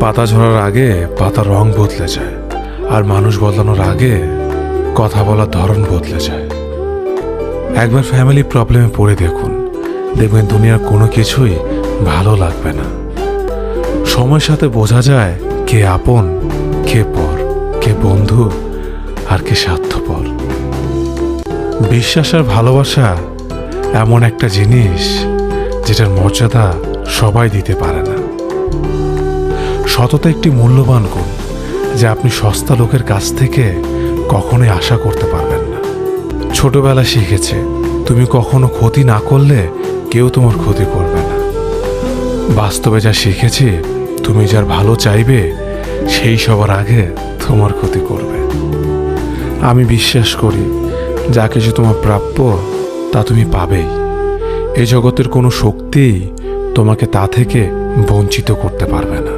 পাতা ঝরার আগে পাতার রং বদলে যায়, আর মানুষ বদলানোর আগে কথা বলার ধরন বদলে যায়। একবার ফ্যামিলি প্রবলেমে পড়ে দেখুন, দেখবেন দুনিয়ার কোনো কিছুই ভালো লাগবে না। সময়ের সাথে বোঝা যায় কে আপন, কে পর, কে বন্ধু, আর কে স্বার্থপর। বিশ্বাস আর ভালোবাসা এমন একটা জিনিস যেটার মর্যাদা সবাই দিতে পারে না। সততা একটি মূল্যবান গুণ, যে আপনি সস্তা লোকের কাছ থেকে কখনোই আশা করতে পারবেন না। ছোটবেলা শিখেছে, তুমি কখনো ক্ষতি না করলে কেউ তোমার ক্ষতি করবে না। বাস্তবে যা শিখেছি, তুমি যার ভালো চাইবে সেই সবার আগে তোমার ক্ষতি করবে। আমি বিশ্বাস করি, যা কিছু তোমার প্রাপ্য তা তুমি পাবেই। এই জগতের কোনো শক্তিই তোমাকে তা থেকে বঞ্চিত করতে পারবে না।